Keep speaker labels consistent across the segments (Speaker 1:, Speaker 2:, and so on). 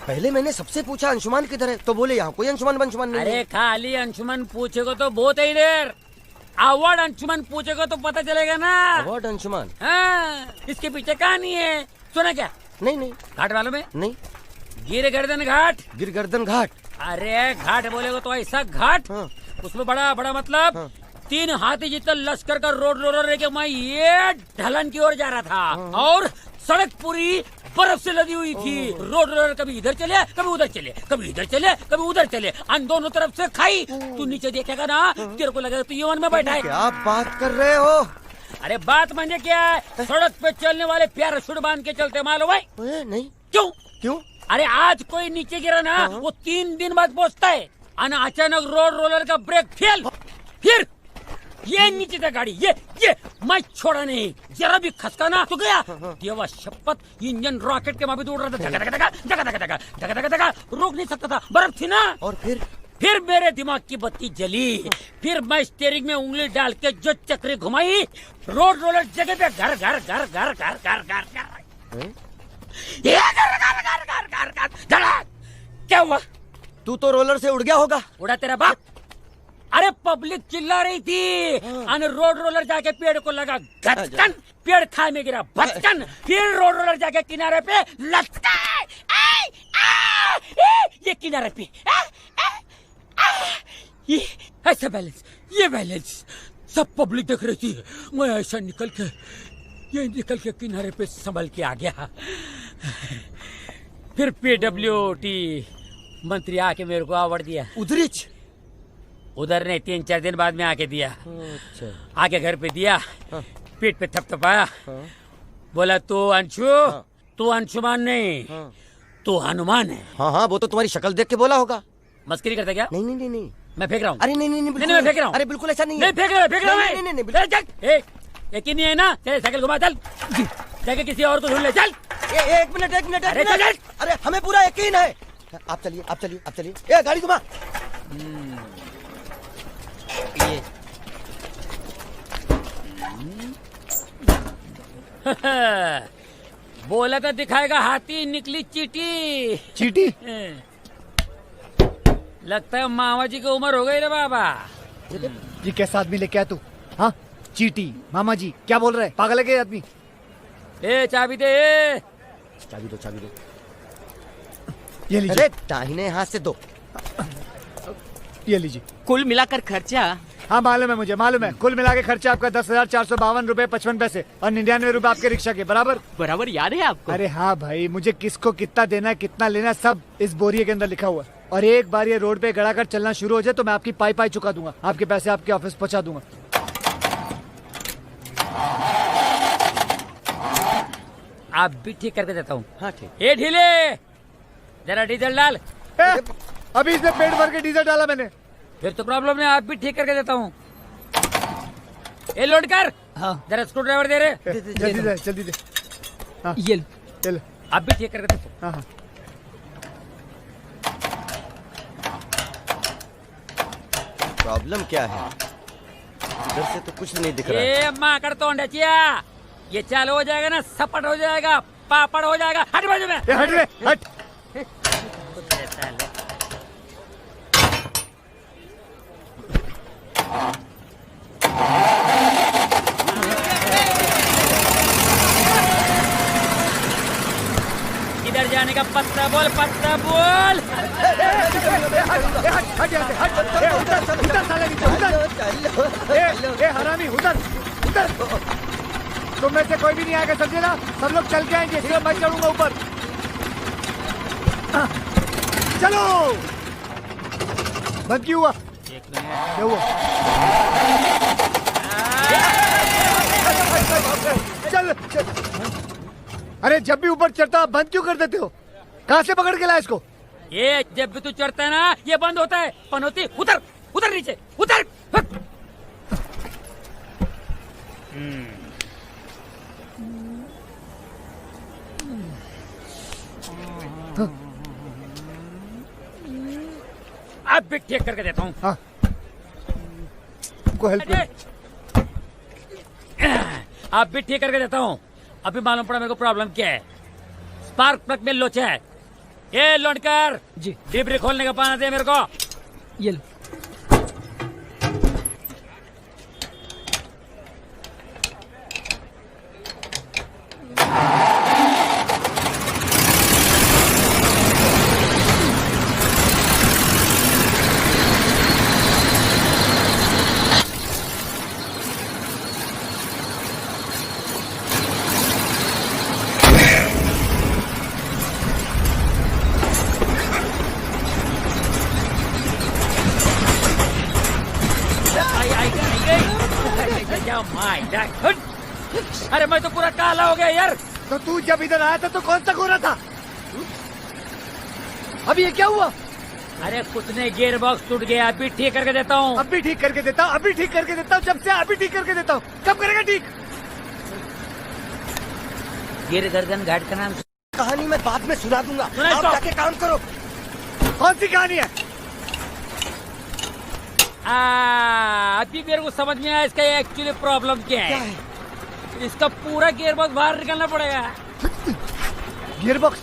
Speaker 1: पहले मैंने सबसे पूछा अंशुमान किधर है, तो बोले यहाँ कोई अंशुमान बंशुमान नहीं
Speaker 2: अरे
Speaker 1: है।
Speaker 2: खाली अंशुमन पूछेगा तो बहुत ही देर, अवार्ड अंशुमन पूछेगा तो पता चलेगा ना।
Speaker 1: अवार्ड अंशुमान?
Speaker 2: हाँ, इसके पीछे कहानी है, सुना क्या?
Speaker 1: नहीं नहीं।
Speaker 2: घाट वालों में
Speaker 1: नहीं।
Speaker 2: गिर गर्दन घाट।
Speaker 1: गिर गर्दन घाट?
Speaker 2: अरे घाट बोलेगा तो ऐसा घाट,
Speaker 1: हाँ।
Speaker 2: उसमें बड़ा बड़ा मतलब
Speaker 1: हाँ।
Speaker 2: 3 हाथी जितना लश्कर का रोड रोलर लेके मैं ये ढलन की ओर जा रहा था।
Speaker 1: हाँ।
Speaker 2: और सड़क पूरी बर्फ से लदी हुई थी। रोड रोलर कभी इधर चले, कभी उधर चले, कभी इधर चले, कभी उधर चले, अन दोनों तरफ से खाई। तू नीचे देखेगा ना, तेरे को लगेगा तू यमन में बैठा है।
Speaker 1: क्या बात कर रहे हो?
Speaker 2: अरे बात मानिए क्या है, सड़क पे चलने वाले पैराशूट बांध के चलते मालूम है?
Speaker 1: नहीं।
Speaker 2: क्यों?
Speaker 1: क्यों?
Speaker 2: अरे आज कोई नीचे गिरा ना, वो 3 दिन बाद पहुंचता है। और अचानक रोड रोलर का ब्रेक फेल, फिर ये नीचे था गाड़ी, ये मैं छोड़ा नहीं, जरा भी खसका ना तो गया। देवा शपथ, इंजन रॉकेट के माफी उड़ रहा था, धका धका धका धका धका धका धका धका धका, रोक नहीं सकता था, बर्फ थी ना।
Speaker 1: और
Speaker 2: फिर मेरे दिमाग की बत्ती जली। फिर मैं स्टीयरिंग में उंगली डाल के जो चक्री घुमाई, रोड रोलर जगह पे घर घर घर घर घर घर घर घर ये घर घर घर घर घर घर धड़ाक। क्या हुआ?
Speaker 1: तू तो रोलर से उड़ गया होगा।
Speaker 2: उड़ा तेरा बाप। अरे पब्लिक चिल्ला रही थी, और रोड रोलर जाके पेड़ को लगा गचकन, पेड़ खाई में गिरा भचकन, फिर रोड रोलर जाके किनारे पे लटका। ये किनारे पे ये ऐसा बैलेंस, ये बैलेंस सब पब्लिक देख रही थी। मैं ऐसा निकल के किनारे पे संभल के आ गया। फिर PWT मंत्री आके मेरे को अवार्ड दिया। उधर नहीं, 3-4 दिन बाद में आके दिया।
Speaker 1: अच्छा।
Speaker 2: आके घर पे दिया,
Speaker 1: हाँ।
Speaker 2: पीठ पे थपथपाया, बोला तू अंशु, तू अंशुमान नहीं, तू हनुमान है।
Speaker 1: हाँ, वो तो तुम्हारी शक्ल देख के बोला होगा।
Speaker 2: मस्करी करता क्या?
Speaker 1: नहीं।
Speaker 2: मैं फेंक रहा हूँ।
Speaker 1: अरे नहीं,
Speaker 2: मैं फेंक रहा हूँ।
Speaker 1: अरे बिल्कुल ऐसा नहीं
Speaker 2: नहीं फेंक रहा
Speaker 1: नहीं।
Speaker 2: यकीन नहीं है ना? चल साइकिल घुमा, चल जाके किसी और को ढूंढ ले, चल।
Speaker 1: एक मिनट। अरे हमें पूरा यकीन है। आप चलिए। ए गाड़ी घुमा। ये
Speaker 2: बोला तो दिखाएगा हाथी, निकली चीटी। लगता है मामा जी की उम्र हो गई रे बाबा।
Speaker 3: ये कैसा आदमी लेके आया तू? हाँ, चीटी मामा जी क्या बोल रहे हैं? पागल है क्या आदमी?
Speaker 2: ए चाबी दे।
Speaker 1: चाबी दो।
Speaker 3: ये लीजिए।
Speaker 1: अरे दाहिने हाथ से दो।
Speaker 3: ये लीजिए।
Speaker 4: कुल मिलाकर खर्चा?
Speaker 3: हाँ मालूम है मुझे, मालूम है। कुल मिला के खर्चा आपका 10,452 रुपए 55 पैसे और 99 रुपए आपके रिक्शा के बराबर
Speaker 4: याद है आपको?
Speaker 3: अरे हाँ भाई, मुझे किसको कितना देना है, कितना लेना है, सब इस बोरिये के अंदर लिखा हुआ है। और एक बार ये रोड पे गड़ाकर चलना शुरू हो जाए तो मैं आपकी पाई चुका दूंगा, आपके पैसे आपके ऑफिस पहुंचा दूंगा।
Speaker 2: आप भी ठीक करके देता हूँ।
Speaker 1: हाँ ठीक।
Speaker 2: ए ढीले, जरा डीजल डाल।
Speaker 3: अभी इसमें पेट भर के डीजल डाला मैंने।
Speaker 2: फिर तो प्रॉब्लम नहीं, आप भी ठीक करके देता हूँ। ए लोड कर।
Speaker 4: हाँ।
Speaker 2: जरा स्क्रू ड्राइवर दे रहे।
Speaker 3: जल्दी दे। हाँ।
Speaker 4: ये लो।
Speaker 3: चलो।
Speaker 2: आप भी ठीक करके देता हूँ।
Speaker 3: हाँ।
Speaker 1: प्रॉब्लम क्या है? इधर से तो कुछ नहीं दिख रहा है।
Speaker 2: ये माँ कर तो अंडचिया, ये चालू हो जाएगा ना, सपट हो जाएगा, पापड़ हो जाएगा। हट बाजू में।
Speaker 3: हट।
Speaker 2: इधर जाने का पत्ता बोल।
Speaker 3: हरामी उधर। तुम में से कोई भी नहीं आएगा, समझे ना? सब लोग चल के आएंगे, सिर्फ मैं चढ़ूंगा ऊपर। चलो। बंद क्यों हुआ? क्या हुआ? चल। अरे जब भी ऊपर चढ़ता बंद क्यों कर देते हो? कहाँ से पकड़ के लाया इसको?
Speaker 2: ये जब भी तू चढ़ता है ना, ये बंद होता है। पनौती उतर नीचे, उतर। अब भी ठीक करके देता हूँ।
Speaker 3: हाँ। हेल्प कर।
Speaker 2: अब भी ठीक करके देता हूँ। अभी मालूम पड़ा मेरे को प्रॉब्लम क्या है। स्पार्क प्लग में लोचा है, ये लौटकर
Speaker 4: जी
Speaker 2: डिबरी खोलने का पाना दे मेरे को।
Speaker 4: ये लो।
Speaker 2: अरे मैं तो पूरा काला हो गया यार।
Speaker 3: तो तू जब इधर आया था तो कौन सा गोरा था? अभी ये क्या हुआ?
Speaker 2: अरे कुछ नहीं, गियर बॉक्स टूट गया, अभी ठीक करके देता हूँ।
Speaker 3: अभी ठीक करके देता हूँ, अभी ठीक करके देता हूँ, जब से अभी ठीक करके देता हूँ। कब करेगा ठीक?
Speaker 2: गिर गर्दन घाट का नाम
Speaker 1: कहानी मैं बाद में सुना दूंगा,
Speaker 2: सुना
Speaker 1: आप
Speaker 2: तो।
Speaker 1: जाके काम करो।
Speaker 3: कौन सी कहानी है?
Speaker 2: अभी मेरे को समझ में आया इसका एक्चुअली प्रॉब्लम क्या
Speaker 1: क्या
Speaker 2: है।
Speaker 1: है?
Speaker 2: इसका पूरा गियर बॉक्स बाहर निकलना पड़ेगा।
Speaker 3: Gear box?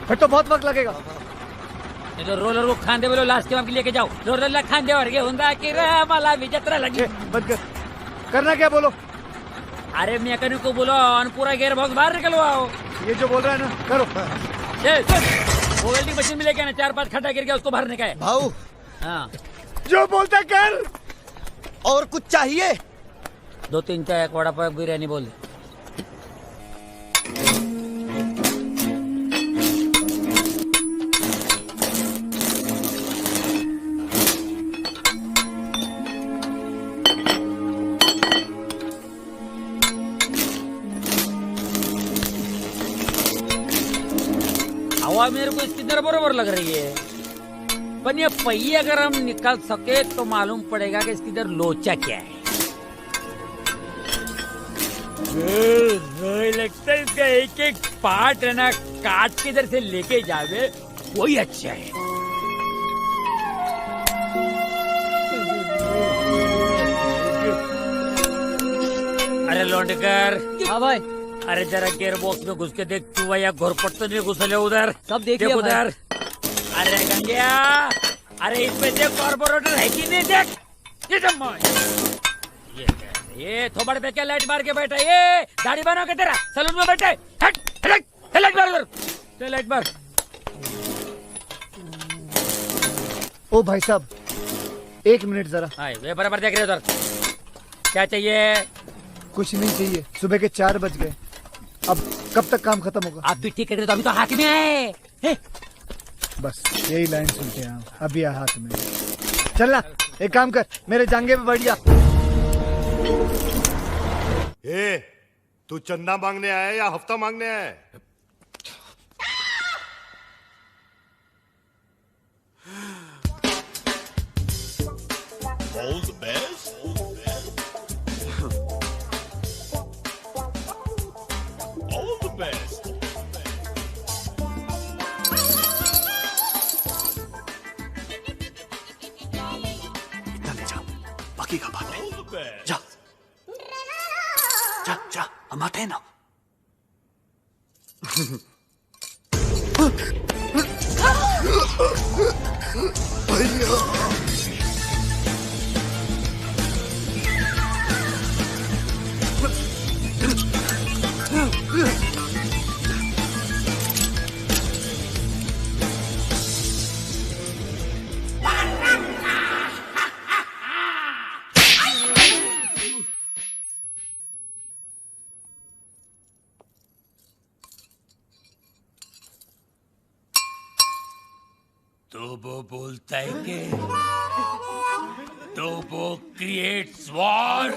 Speaker 3: फिर तो बहुत वक्त लगेगा।
Speaker 2: ये तो रोलर को खांदे बोलो, लास्ट के लेके जाओ। रोलर खांदे और हुंदा की मला विजत्रा लगी।
Speaker 3: बंद कर। करना क्या बोलो?
Speaker 2: अरे मैकेनिक को बोलो और पूरा गियर बॉक्स बाहर निकलवाओ।
Speaker 3: ये जो बोल रहा है ना, करो।
Speaker 2: वो वेल्डिंग मशीन में लेके आना, 4-5 खड्डा गिर गया उसको भरने का है।
Speaker 1: भाऊ
Speaker 2: हाँ,
Speaker 3: जो बोलता है कर।
Speaker 1: और कुछ चाहिए?
Speaker 2: 2-3 चाय, एक वड़ा पाव, बिरयानी बोल दे। हवा मेरे को इसकी तरह बरोबर लग रही है, पर ये पहिए अगर हम निकाल सके तो मालूम पड़ेगा कि इसकी इधर लोचा क्या है। लगता है इसका एक एक पार्ट है ना, काट के इधर से लेके जावे वही अच्छा है। अरे लौंडकर।
Speaker 4: हाँ भाई,
Speaker 2: अरे जरा गियर बॉक्स में घुस के देख, तू या घोरपट तो नहीं घुसले उधर।
Speaker 4: सब देख
Speaker 2: देख
Speaker 4: लिया
Speaker 2: उधर। अरे गंगिया, अरे इसमें देख कार्बोरेटर है कि नहीं, देख ये जम्मा। ये थोबड़ पे क्या लाइट मार के बैठा, ये दाढ़ी बना के तेरा सलून में बैठे। हट लाइट मार उधर, लाइट मार।
Speaker 3: ओ भाई साहब, 1 मिनट जरा।
Speaker 2: हाँ, वे बराबर देख रहे उधर। क्या चाहिए?
Speaker 3: कुछ नहीं चाहिए, सुबह के 4 बज गए। अब कब तक काम खत्म होगा?
Speaker 2: आप भी ठीक कर रहे तो अभी तो हाथ में आए।
Speaker 3: बस यही लाइन सुनते हैं, अभी आ हाथ में। चलना, एक काम कर, मेरे जांघे पे बैठ जा।
Speaker 5: ए, तू चंदा मांगने आया या हफ्ता मांगने आया है?
Speaker 6: All the best. All the best.
Speaker 7: इतना ले जा, बाकी का बात नहीं।
Speaker 6: All the best.
Speaker 7: जा जा जा, हम आते हैं ना।
Speaker 2: तो वो बोलता है कि तो वो क्रिएट्स वॉर।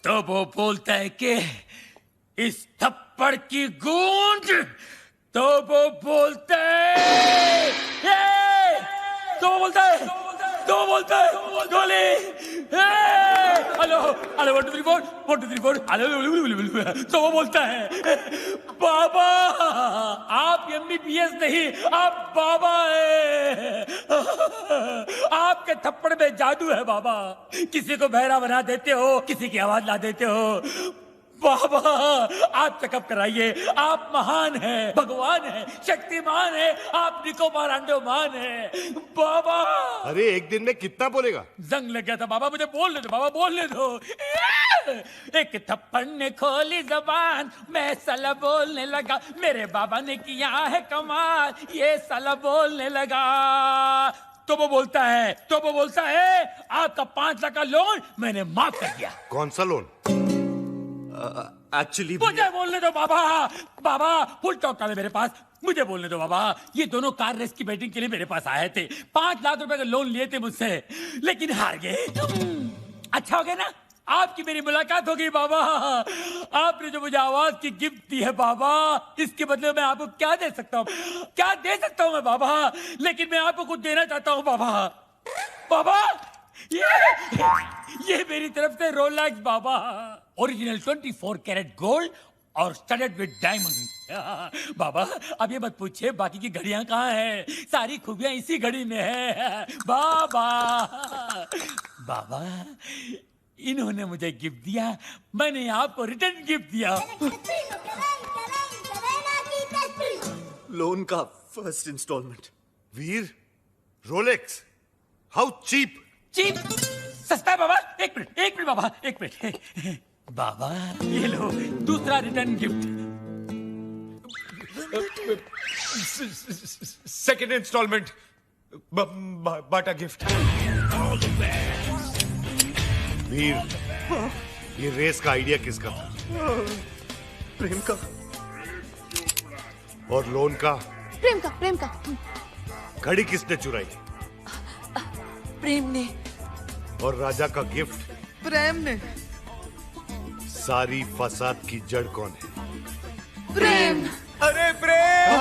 Speaker 2: तो वो बोलता है कि इस थप्पड़ की गूंज। तो वो बोलता है तो वो बोलता है गोली। Hello hello 1 2 3 4 1 2 3 4 hello. तो वो बोलता है बाबा, आप MBBS नहीं, आप बाबा है। आपके थप्पड़ में जादू है बाबा। किसी को बहरा बना देते हो, किसी की आवाज ला देते हो। बाबा आप चेकअप कराइए, आप महान हैं, भगवान हैं, शक्तिमान हैं, आप निकोबार अंडोमान हैं बाबा।
Speaker 5: अरे एक दिन में कितना बोलेगा?
Speaker 2: जंग लग गया था बाबा, मुझे बोलने दो बाबा, बोलने दो। एक थप्पड़ ने खोली जबान, मैं साला बोलने लगा, मेरे बाबा ने किया है कमाल, ये साला बोलने लगा। तो वो बोलता है आपका 5 लाख का लोन मैंने माफ कर दिया।
Speaker 5: कौन सा लोन?
Speaker 7: एक्चुअली
Speaker 2: मुझे बोलने दो बाबा, बाबा फुल टॉक है मेरे पास, मुझे बोलने दो बाबा। ये दोनों कार रेस की बैटिंग के लिए मेरे पास आए थे, 5 लाख रुपए का लोन लिए थे मुझसे, लेकिन हार गए। अच्छा हो गया ना, आपकी मेरी मुलाकात हो गई बाबा। आपने जो मुझे आवाज की गिफ्ट दी है बाबा, इसके बदले मैं आपको क्या दे सकता हूँ, क्या दे सकता हूँ मैं बाबा? लेकिन मैं आपको कुछ देना चाहता हूँ बाबा। बाबा ये मेरी तरफ से रोलेक्स बाबा, ओरिजिनल 24 कैरेट गोल्ड और स्टडेड विद डायमंड। बाबा अब ये मत पूछिए बाकी की घड़ियां कहाँ हैं, सारी खूबियां इसी घड़ी में है बाबा। बाबा इन्होंने मुझे गिफ्ट दिया, मैंने आपको रिटर्न गिफ्ट दिया।
Speaker 7: लोन का first instalment.
Speaker 5: Veer, Rolex, how cheap!
Speaker 2: Cheap सस्ता है बाबा। एक मिनट बाबा, एक मिनट बाबा, ये लो दूसरा रिटर्न गिफ्ट।
Speaker 4: सेकेंड इंस्टॉलमेंट, बाटा गिफ्ट।
Speaker 5: वीर, ये रेस का आइडिया किसका था?
Speaker 7: प्रेम का।
Speaker 5: और लोन का?
Speaker 8: प्रेम का।
Speaker 5: घड़ी किसने चुराई?
Speaker 8: प्रेम ने।
Speaker 5: और राजा का गिफ्ट?
Speaker 8: प्रेम ने।
Speaker 5: सारी फसाद की जड़ कौन है?
Speaker 8: प्रेम।
Speaker 4: अरे प्रेम!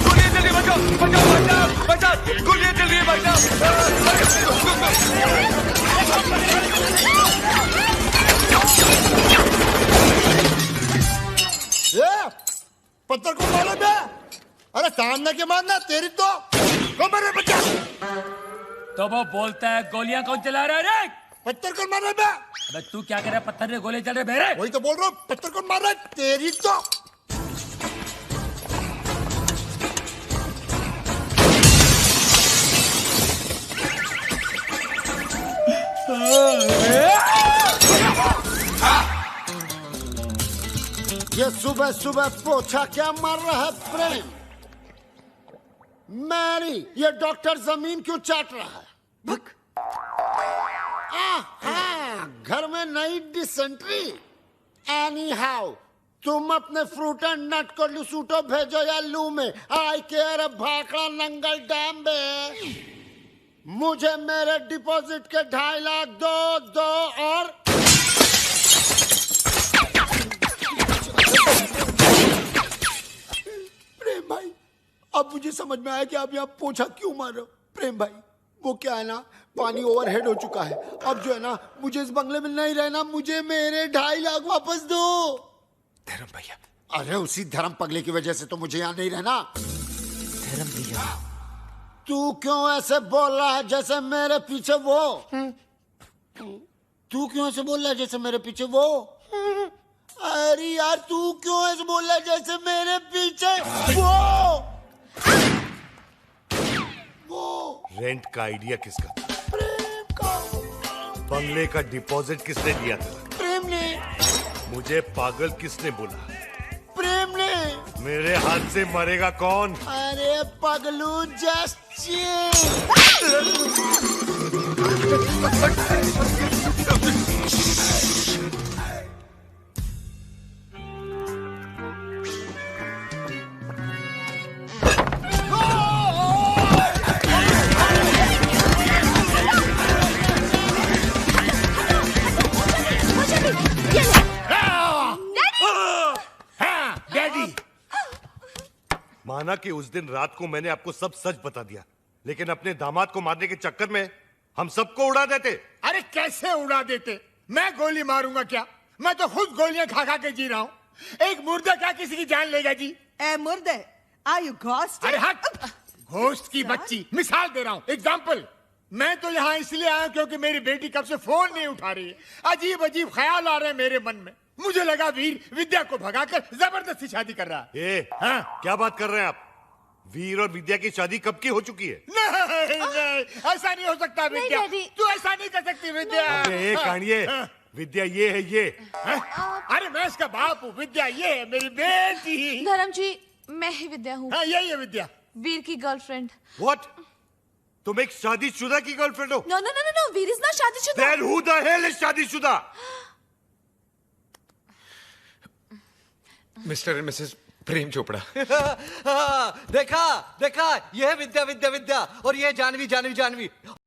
Speaker 4: गोलियां चल रही, बचाओ! गोलियां चल रही है,
Speaker 1: पत्थर को मारो बे! अरे सामने के मारना तेरी तो कमर बच्चा।
Speaker 2: तो वो बोलता है गोलियां कौन चला रहा है रे?
Speaker 1: पत्थर को मारो बे!
Speaker 2: अबे तू क्या कर रहा है, पत्थर ने गोले चल रहे बेरे?
Speaker 1: वही तो बोल रहा हूँ, पत्थर को मार रहा है तेरी तो। ये सुबह सुबह पोछा क्या मार रहा है प्रेम? मैरी, ये डॉक्टर जमीन क्यों चाट रहा है? भक। घर में नई डिसेंट्री। एनी हाउ, तुम अपने फ्रूट एंड नट को लुसूटो भेजो या लू में। आई केयर भाखड़ा नंगल डैम बे। मुझे मेरे डिपॉजिट के 2.5 लाख दो और प्रेम भाई, अब मुझे समझ में आया कि आप यहाँ पोछा क्यों मार रहे हो। प्रेम भाई, वो क्या है ना, पानी ओवरहेड हो चुका है। अब जो है ना, मुझे इस बंगले में नहीं रहना, मुझे मेरे 2.5 लाख वापस दो।
Speaker 4: धर्म भैया।
Speaker 1: अरे उसी धर्म पगले की वजह से तो मुझे यहाँ नहीं रहना।
Speaker 4: धर्म भैया,
Speaker 1: तू क्यों ऐसे बोल रहा है जैसे मेरे पीछे वो? तू क्यों ऐसे बोल रहा है जैसे मेरे पीछे वो? अरे यार, तू क्यों ऐसे बोल रहा है जैसे मेरे पीछे वो?
Speaker 5: रेंट का आइडिया किसका था?
Speaker 1: प्रेम का।
Speaker 5: बंगले का डिपॉजिट किसने दिया था?
Speaker 1: प्रेम ने।
Speaker 5: मुझे पागल किसने बोला?
Speaker 1: प्रेम ने।
Speaker 5: मेरे हाथ से मरेगा कौन?
Speaker 1: अरे पगलू, जस्ट
Speaker 5: माना कि उस दिन रात को मैंने आपको सब सच बता दिया, लेकिन अपने दामाद को मारने के चक्कर में हम सबको उड़ा देते।
Speaker 9: अरे कैसे उड़ा देते? मैं गोली मारूंगा क्या? मैं तो खुद गोलियां खा खा के जी रहा हूँ। एक मुर्दा क्या किसी की जान लेगा जी?
Speaker 8: ए मुर्दे, आर यू घोस्ट?
Speaker 9: अरे हट! होस्ट की बच्ची, मिसाल दे रहा हूँ, एग्जाम्पल। मैं तो यहाँ इसलिए आया क्योंकि मेरी बेटी कब से फोन नहीं उठा रही है। अजीब अजीब ख्याल आ रहे हैं मेरे मन में। मुझे लगा वीर विद्या को भगाकर जबरदस्ती शादी कर रहा है।
Speaker 5: ए,
Speaker 9: हाँ?
Speaker 5: क्या बात कर रहे हैं आप? वीर और विद्या की शादी कब की हो चुकी है?
Speaker 9: नहीं, ऐसा नहीं हो सकता विद्या।
Speaker 8: डैडी।
Speaker 9: तू ऐसा नहीं कर सकती विद्या।
Speaker 5: अरे कानिए, विद्या ये है ये।
Speaker 9: अरे मैं इसका बाप हूँ, विद्या ये है मेरी बेटी।
Speaker 8: धर्म जी, मैं ही विद्या हूँ,
Speaker 9: हाँ यही है विद्या।
Speaker 8: वीर की गर्लफ्रेंड।
Speaker 5: What? तुम एक शादीशुदा की गर्लफ्रेंड हो?
Speaker 8: No no no no, Veer is not शादीशुदा।
Speaker 5: Then who the hell is शादीशुदा?
Speaker 4: Mr and Mrs Prem Chopra.
Speaker 7: देखा देखा, ये है विद्या विद्या विद्या, और ये है जानवी जानवी जानवी।